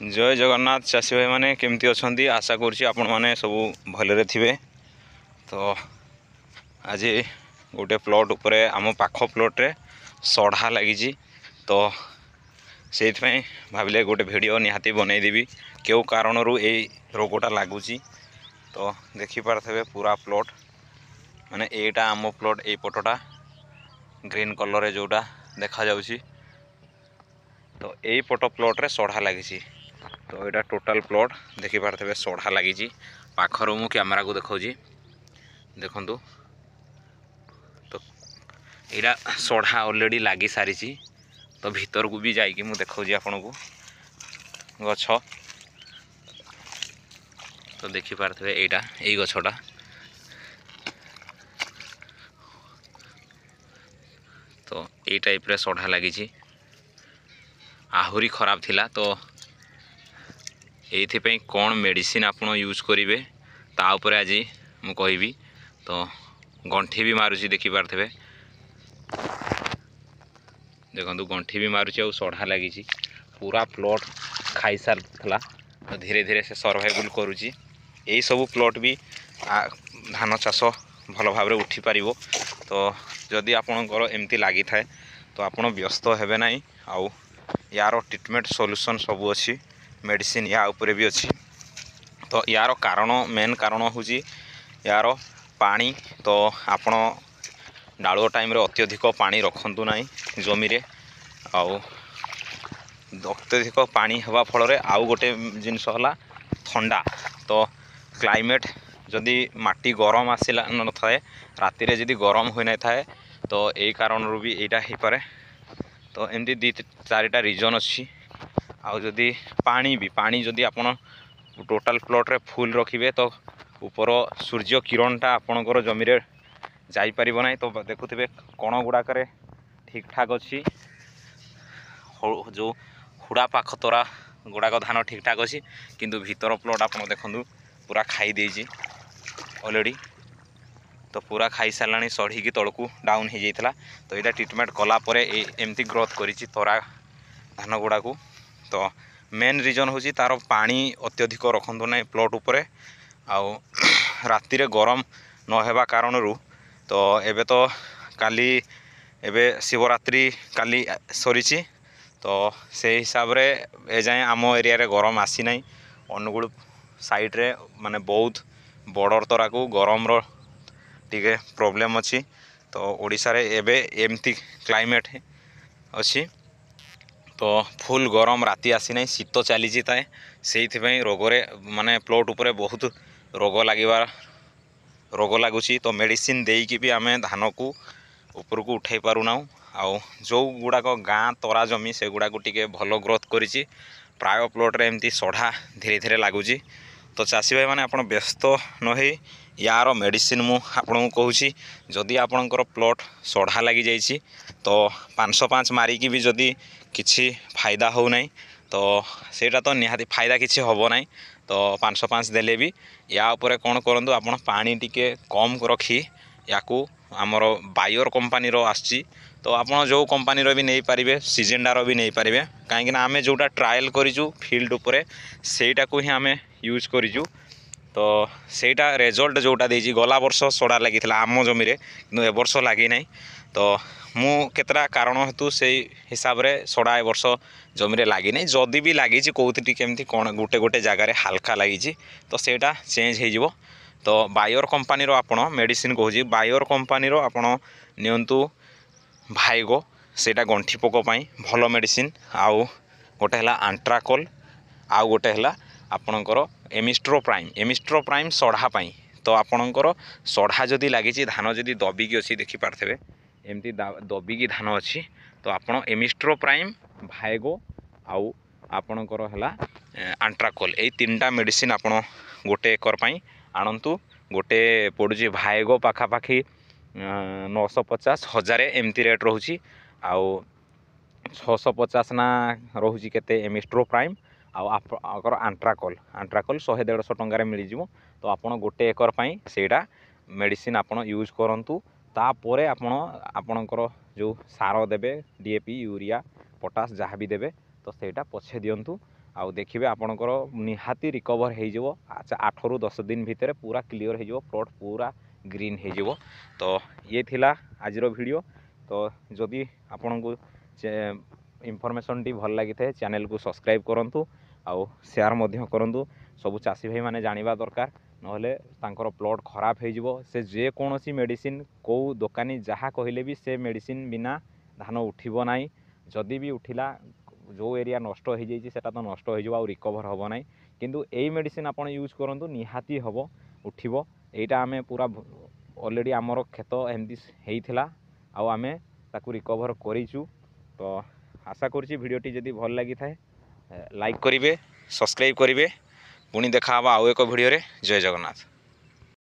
जय जगन्नाथ चाषी भाई मैंने केमती अच्छा आशा करुँच आपण मैंने सब भलरे थे। तो आज गोटे प्लॉट उपरे आम पाख प्लॉट रे सढ़ा लगी तो से भाविले गोटे वीडियो निहाती बनईदेवी क्यों कारण यही रोगटा लगुच। तो देखिपारे पूरा प्लॉट माने एटा आम प्लॉट ए पटटा ग्रीन कलर रे जोटा देखा जाउची। तो यही पट प्लॉट रे सढ़ा लगी। तो यहाँ टोटाल प्लॉट देखिपारे सढ़ा लगी पाखर मु कैमेरा को देखा देखु। तो यहाँ सढ़ा ऑलरेडी लगी सारी। तो भीतर को भी जाइए मुझे देखा आपन को गछ। तो देखिपारे यहाँ यही गछटा तो यही टाइप रे सढ़ा लगी आहुरी खराब थिला। तो ये कौन मेडिसिन आप यूज करेंगे ताऊपर आज मु कहबी। तो गंठी भी मारुची देखिपारे देखो गंठी भी मारुची और सढ़ा लगी पूरा प्लॉट खाई सारा। तो धीरे धीरे से सर्वाइवल करुची। यही सब प्लॉट भी धान चाष भल भाव उठी पार। तो जदि आपणकर एमती लगी थाए तो आपण व्यस्त हेबे नहीं। आउ यार ट्रीटमेंट सॉल्यूशन सब अच्छी मेडिसिन या उपरे भी अच्छी। तो यार कारण मेन कारण हूँ यार पानी। तो आपण डालुआ टाइम रे अत्यधिक पानी रखंतु नहीं जमी रे। आउ अत्यधिक पानी हवा फल आउ गोटे जिनस है ठंडा। तो क्लाइमेट जदि माटी गरम आसला न थाए राति रे जदि गरम हो ना थाए तो यही कारण रू भी यहाँ हो पारे। तो एमती दी चारिटा रिजन अच्छी। आउ जदि पानी जदि आपण टोटाल प्लॉट रे फुल रखिए तो ऊपर सूर्य किरणटा आपणकर जमी रे जाई परिबो नाही। तो देखुथिबे कोण गुड़ाक ठीक ठाक अच्छी जो हुड़ा पाख तोरा गुड़ाक धान ठीक ठाक अच्छी किंतु भीतर प्लॉट आप देखु पूरा खाई देजी ऑलरेडी। तो पूरा खाई सारा सढ़ी तलू डाउन हो जाता। तो यहाँ ट्रीटमेंट कलापर एमती ग्रोथ करी तोरा धान गुड़ा को। तो मेन रिजन हूँ तार पानी अत्यधिक रखु ना प्लॉट उपरे आउ राति रे गरम नहेबा कारण रू। तो एबे तो काली एबे शिवरात्रि काली सरी। तो से हिसाब रे ए जाए आम एरिया रे गरम आसी ना। अनुगुल साइड रे माने बहुत बॉर्डर तरा को गरम रो टिके प्रॉब्लम अच्छी। तो ओडिशा रे एबे एमती क्लाइमेट अच्छी। तो फुल गरम राति आसी ना शीत चली थाए से रोगरे माने प्लॉट उपरे बहुत रोग लगुच। तो मेडिसिन देकी भी आम धान को ऊपर को उठाई पारूना। आउ जो गुड़ाक गाँ तरा जमी से गुड़ाक टिके भल ग्रोथ करी प्राय प्लॉट रे एमती सढ़ा धीरे धीरे लगुच। तो चाषी भाई मैंने आप व्यस्त नहे यार मेडिसिन मु आपन को कहूँ जदि आपणकर प्लॉट सढ़ा लगी जाइए तो 505 मारिकी भी जदि किसी फायदा हो ना तो सेटा तो निहाती फायदा किसी हम ना। तो 505 देले भी या उपरे कौन करूँ आप पानी टिके कम रखी या आमर बायर कंपनी आसी। तो आप जो कंपनी भी नहीं पारे सीजेंडार भी नहीं पारे कहीं आम जोटा ट्रायल करूँ फील्ड उपरे सेटा को ही आम यूज करूँ। तो सेटा रिजल्ट जोटा देजी गला वर्ष सड़ा लगी आम जमी रे कि ए वर्ष लगी ना। तो मु केतरा कारण हेतु से हिसाब रे सड़ा ए वर्ष जमी रे लगी ना। जदि भी लगी कौटी केमती कौन गोटे गोटे जगार हाल्का लगी तो सेटा चेंज हो। तो बायर कंपनी आपण मेडिसिन कहूँ बायर कंपनी आपण नियंतु भाइगो सेटा गंठी पोक भल मेडिसिन। आउ गोटे है आंट्राकोल आउ गोटे है आपणकर एमिस्ट्रोप्राइम सढ़ापाई। तो आपणकर सढ़ा जदि लगी धान जदि दबिकी अच्छी देखिपारे एमती दबिकी धान अच्छी तो आपड़ एमिस्ट्रोप्राइम भाइगो आउ आपणकर है आंट्राकोल यही 3टा मेडिसिन आप गोटे एकर आणतु। गोटे पड़ुची भाइगो पाखापाखि 950 1000 एमती रेट रोची आउ 650 ना रोची केते एमिस्ट्रोप्राइम आउ आंट्राकोल 100-150 टंकार मिल जाव। तो आपड़ गोटे एकर सेटा मेडिसिन आपड़ यूज करूँ। तापर आपणकर जो सार देवे डीएपी यूरिया पोटास जहाँ भी देवे तो सेटा पछे दिंतु। आउ देखिए आपणकर निहाती रिकवर हो 8 ରୁ 10 दिन भितर पूरा क्लीयर हो प्लॉट पूरा ग्रीन हो। तो ये थिला आजिर वीडियो। तो जदि आपण को इनफॉरमेशन टी भल लगी थाए चैनल को सब्सक्राइब करंतु आउ शेयर मध्य करंतु। सब चाषी भाई माने जानिबा दरकार नहले तांकर प्लॉट खराब हो से जे कोनोसी मेडिसिन को दुकानी जहाँ कहले भी से मेडिसिन बिना धान उठिबो नाही। जदि भी उठिला जो एरिया नष्ट हो जाइए सेटा तो नष्ट हो रिकवर हम ना किंतु यही मेडिसिन आप यूज करूँ निहाती हम उठिबो। एटा आमे पूरा ऑलरेडी आमर खेत एमती होता आमे ताकू रिकवर करूँ। तो आशा करुँची भिडटी जदि भल लगी थाए लाइक करेंगे सब्सक्राइब करेंगे पुणी देखा आउ एक भिडियो रे। जय जगन्नाथ।